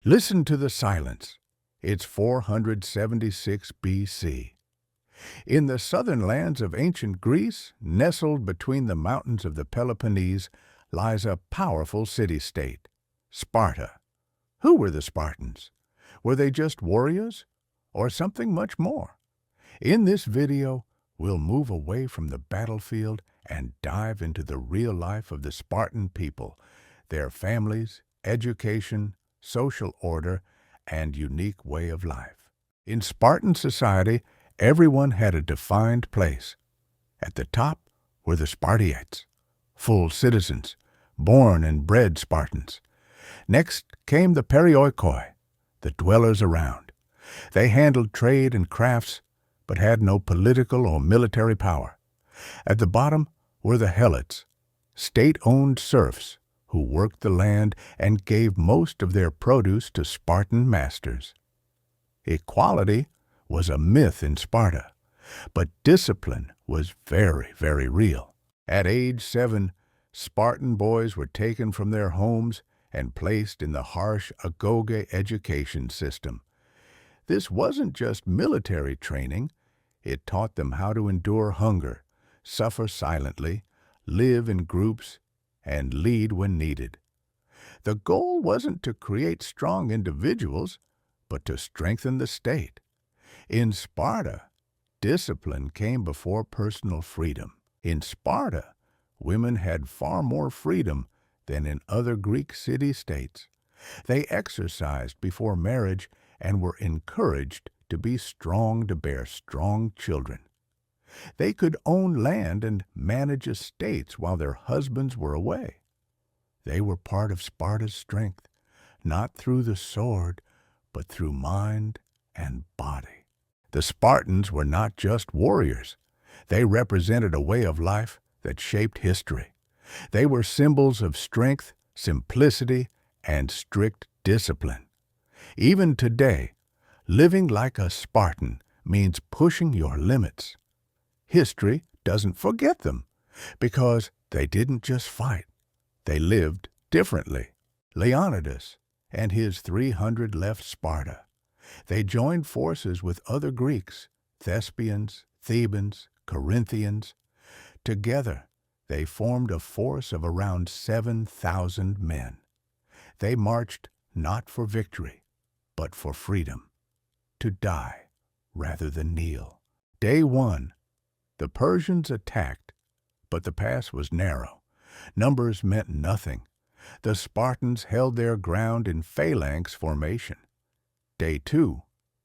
Listen to the silence. It's 476 BC. In the southern lands of ancient Greece, nestled between the mountains of the Peloponnese, lies a powerful city-state, Sparta. Who were the Spartans? Were they just warriors, or something much more? In this video, we'll move away from the battlefield and dive into the real life of the Spartan people, their families, education, social order, and unique way of life. In Spartan society, everyone had a defined place. At the top were the Spartiates, full citizens, born and bred Spartans. Next came the Perioikoi, the dwellers around. They handled trade and crafts, but had no political or military power. At the bottom were the Helots, state-owned serfs who worked the land and gave most of their produce to Spartan masters. Equality was a myth in Sparta, but discipline was very, very real. At age 7, Spartan boys were taken from their homes and placed in the harsh agoge education system. This wasn't just military training. It taught them how to endure hunger, suffer silently, live in groups, and lead when needed. The goal wasn't to create strong individuals, but to strengthen the state. In Sparta, discipline came before personal freedom. In Sparta, women had far more freedom than in other Greek city-states. They exercised before marriage and were encouraged to be strong to bear strong children. They could own land and manage estates while their husbands were away. They were part of Sparta's strength, not through the sword, but through mind and body. The Spartans were not just warriors. They represented a way of life that shaped history. They were symbols of strength, simplicity, and strict discipline. Even today, living like a Spartan means pushing your limits. History doesn't forget them, because they didn't just fight. They lived differently. Leonidas and his 300 left Sparta. They joined forces with other Greeks, Thespians, Thebans, Corinthians. Together, they formed a force of around 7,000 men. They marched not for victory, but for freedom, to die rather than kneel. Day 1, the Persians attacked, but the pass was narrow. Numbers meant nothing. The Spartans held their ground in phalanx formation. Day 2,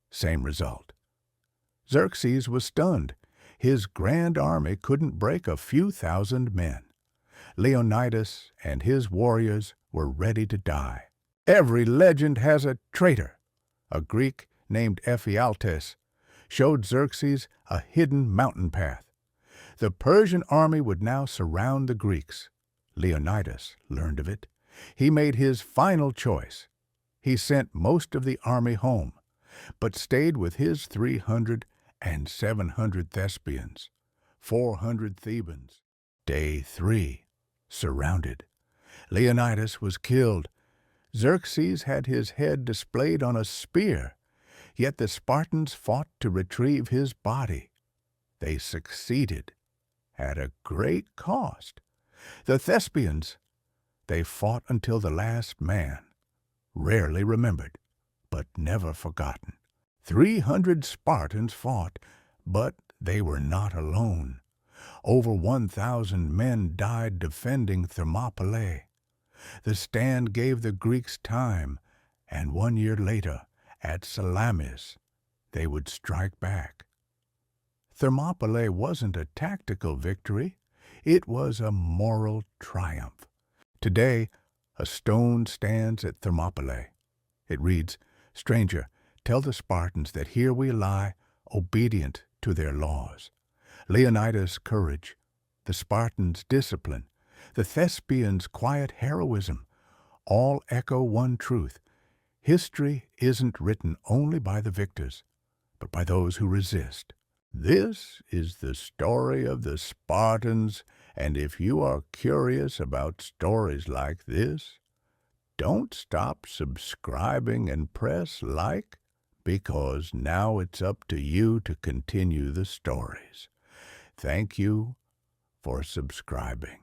same result. Xerxes was stunned. His grand army couldn't break a few thousand men. Leonidas and his warriors were ready to die. Every legend has a traitor. A Greek named Ephialtes showed Xerxes a hidden mountain path. The Persian army would now surround the Greeks. Leonidas learned of it. He made his final choice. He sent most of the army home, but stayed with his 300 and 700 Thespians, 400 Thebans. Day 3, surrounded. Leonidas was killed. Xerxes had his head displayed on a spear, yet the Spartans fought to retrieve his body. They succeeded, at a great cost. The Thespians, they fought until the last man, rarely remembered, but never forgotten. 300 Spartans fought, but they were not alone. Over 1,000 men died defending Thermopylae. The stand gave the Greeks time, and 1 year later, at Salamis, they would strike back. Thermopylae wasn't a tactical victory. It was a moral triumph. Today, a stone stands at Thermopylae. It reads, "Stranger, tell the Spartans that here we lie, obedient to their laws." Leonidas' courage, the Spartans' discipline, the Thespians' quiet heroism, all echo one truth. History isn't written only by the victors, but by those who resist. This is the story of the Spartans, and if you are curious about stories like this, don't stop subscribing and press like, because now it's up to you to continue the stories. Thank you for subscribing.